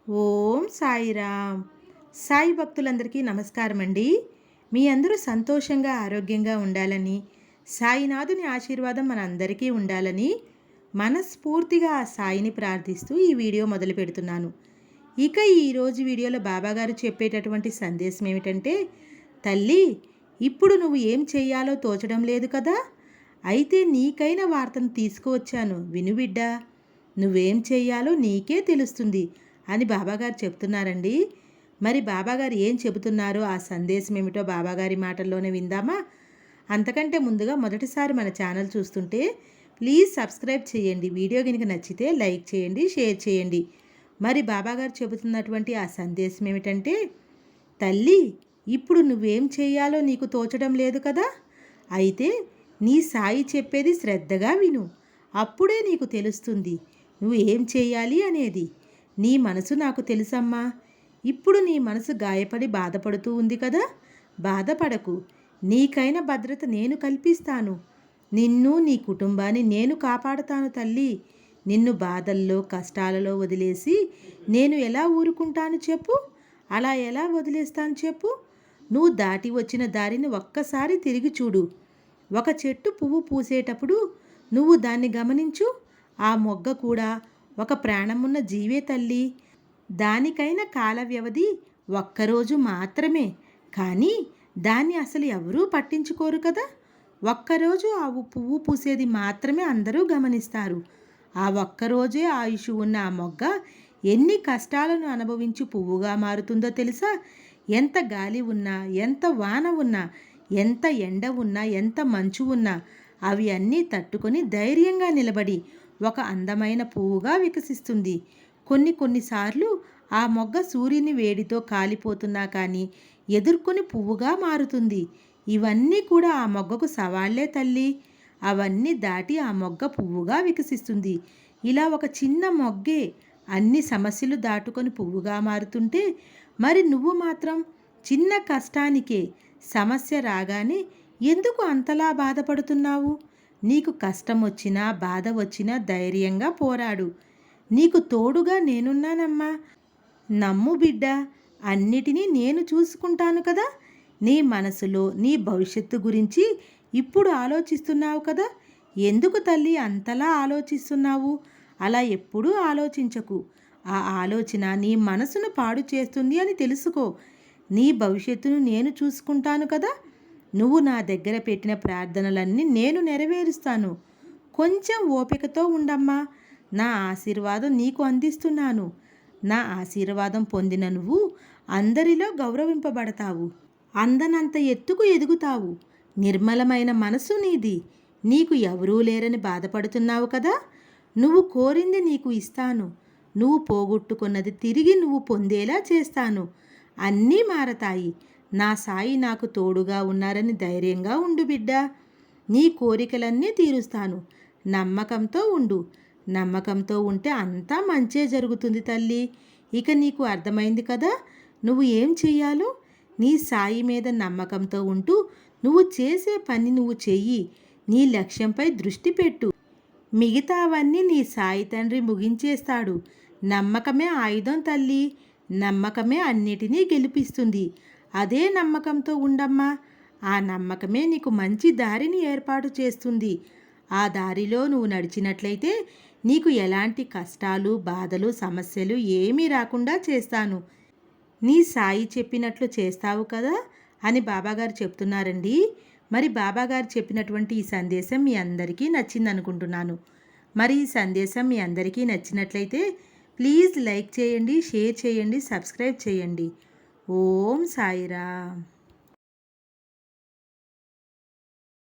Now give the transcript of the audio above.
ఓం సాయిరామ్. సాయి భక్తులందరికీ నమస్కారం అండి. మీ అందరూ సంతోషంగా ఆరోగ్యంగా ఉండాలని, సాయినాథుని ఆశీర్వాదం మన అందరికీ ఉండాలని మనస్ఫూర్తిగా ఆ సాయిని ప్రార్థిస్తూ ఈ వీడియో మొదలు పెడుతున్నాను. ఇక ఈరోజు వీడియోలో బాబాగారు చెప్పేటటువంటి సందేశం ఏమిటంటే, తల్లి, ఇప్పుడు నువ్వు ఏం చెయ్యాలో తోచడం లేదు కదా, అయితే నీకైన వార్తను తీసుకువచ్చాను, విను బిడ్డా. నువ్వేం చెయ్యాలో నీకే తెలుస్తుంది అని బాబాగారు చెప్తున్నారండి. మరి బాబాగారు ఏం చెబుతున్నారో, ఆ సందేశం ఏమిటో బాబాగారి మాటల్లోనే విందామా? అంతకంటే ముందుగా మొదటిసారి మన ఛానల్ చూస్తుంటే ప్లీజ్ సబ్స్క్రైబ్ చేయండి. వీడియో కనుక నచ్చితే లైక్ చేయండి, షేర్ చేయండి. మరి బాబాగారు చెబుతున్నటువంటి ఆ సందేశం ఏమిటంటే, తల్లి, ఇప్పుడు నువ్వేం చేయాలో నీకు తోచడం లేదు కదా, అయితే నీ సాయి చెప్పేది శ్రద్ధగా విను. అప్పుడే నీకు తెలుస్తుంది నువ్వు ఏం చేయాలి అనేది. నీ మనసు నాకు తెలుసమ్మా. ఇప్పుడు నీ మనసు గాయపడి బాధపడుతూ ఉంది కదా, బాధపడకు. నీకైన భద్రత నేను కల్పిస్తాను. నిన్ను, నీ కుటుంబాన్ని నేను కాపాడుతాను తల్లి. నిన్ను బాధల్లో కష్టాలలో వదిలేసి నేను ఎలా ఊరుకుంటాను చెప్పు? అలా ఎలా వదిలేస్తాను చెప్పు? నువ్వు దాటి వచ్చిన దారిని ఒక్కసారి తిరిగి చూడు. ఒక చెట్టు పువ్వు పూసేటప్పుడు నువ్వు దాన్ని గమనించు. ఆ మొగ్గ కూడా ఒక ప్రాణమున్న జీవే తల్లి. దానికైన కాల వ్యవధి ఒక్కరోజు మాత్రమే, కానీ దాన్ని అసలు ఎవరూ పట్టించుకోరు కదా. ఒక్కరోజు ఆ పువ్వు పూసేది మాత్రమే అందరూ గమనిస్తారు. ఆ ఒక్కరోజే ఆయుష్ ఉన్న ఆ మొగ్గ ఎన్ని కష్టాలను అనుభవించి పువ్వుగా మారుతుందో తెలుసా? ఎంత గాలి ఉన్నా, ఎంత వాన ఉన్నా, ఎంత ఎండ ఉన్నా, ఎంత మంచు ఉన్నా అవి అన్నీ తట్టుకొని ధైర్యంగా నిలబడి ఒక అందమైన పువ్వుగా వికసిస్తుంది. కొన్నిసార్లు ఆ మొగ్గ సూర్యుని వేడితో కాలిపోతున్నా కానీ ఎదుర్కొని పువ్వుగా మారుతుంది. ఇవన్నీ కూడా ఆ మొగ్గకు సవాళ్లే తల్లి. అవన్నీ దాటి ఆ మొగ్గ పువ్వుగా వికసిస్తుంది. ఇలా ఒక చిన్న మొగ్గే అన్ని సమస్యలు దాటుకొని పువ్వుగా మారుతుంటే, మరి నువ్వు మాత్రం చిన్న కష్టానికే సమస్య రాగానే ఎందుకు అంతలా బాధపడుతున్నావు? నీకు కష్టం వచ్చినా, బాధ వచ్చినా ధైర్యంగా పోరాడు. నీకు తోడుగా నేనున్నానమ్మా. నమ్ము బిడ్డ, అన్నిటినీ నేను చూసుకుంటాను కదా. నీ మనసులో నీ భవిష్యత్తు గురించి ఇప్పుడు ఆలోచిస్తున్నావు కదా. ఎందుకు తల్లి అంతలా ఆలోచిస్తున్నావు? అలా ఎప్పుడూ ఆలోచించకు. ఆ ఆలోచన నీ మనసును పాడు చేస్తుంది అని తెలుసుకో. నీ భవిష్యత్తును నేను చూసుకుంటాను కదా. నువ్వు నా దగ్గర పెట్టిన ప్రార్థనలన్నీ నేను నెరవేరుస్తాను. కొంచెం ఓపికతో ఉండమ్మా. నా ఆశీర్వాదం నీకు అందిస్తున్నాను. నా ఆశీర్వాదం పొందిన నువ్వు అందరిలో గౌరవింపబడతావు. అందనంత ఎత్తుకు ఎదుగుతావు. నిర్మలమైన మనసు నీది. నీకు ఎవరూ లేరని బాధపడుతున్నావు కదా. నువ్వు కోరింది నీకు ఇస్తాను. నువ్వు పోగొట్టుకున్నది తిరిగి నువ్వు పొందేలా చేస్తాను. అన్నీ మారతాయి. నా సాయి నాకు తోడుగా ఉన్నారని ధైర్యంగా ఉండు బిడ్డా. నీ కోరికలన్నీ తీరుస్తాను. నమ్మకంతో ఉండు. నమ్మకంతో ఉంటే అంతా మంచే జరుగుతుంది తల్లి. ఇక నీకు అర్థమైంది కదా నువ్వు ఏం చెయ్యాలో. నీ సాయి మీద నమ్మకంతో ఉంటూ నువ్వు చేసే పని నువ్వు చెయ్యి. నీ లక్ష్యంపై దృష్టి పెట్టు. మిగతావన్నీ నీ సాయి తండ్రి ముగించేస్తాడు. నమ్మకమే ఆయుధం తల్లి. నమ్మకమే అన్నిటినీ గెలిపిస్తుంది. అదే నమ్మకంతో ఉండమ్మా. ఆ నమ్మకమే నీకు మంచి దారిని ఏర్పాటు చేస్తుంది. ఆ దారిలో నువ్వు నడిచినట్లయితే నీకు ఎలాంటి కష్టాలు, బాధలు, సమస్యలు ఏమీ రాకుండా చేస్తాను. నీ సాయి చెప్పినట్లు చేస్తావు కదా అని బాబాగారు చెప్తున్నారండి. మరి బాబాగారు చెప్పినటువంటి ఈ సందేశం మీ అందరికీ నచ్చిందనుకుంటున్నాను. మరి ఈ సందేశం మీ అందరికీ నచ్చినట్లయితే ప్లీజ్ లైక్ చేయండి, షేర్ చేయండి, సబ్స్క్రైబ్ చేయండి. ఓం సాయిరామ్.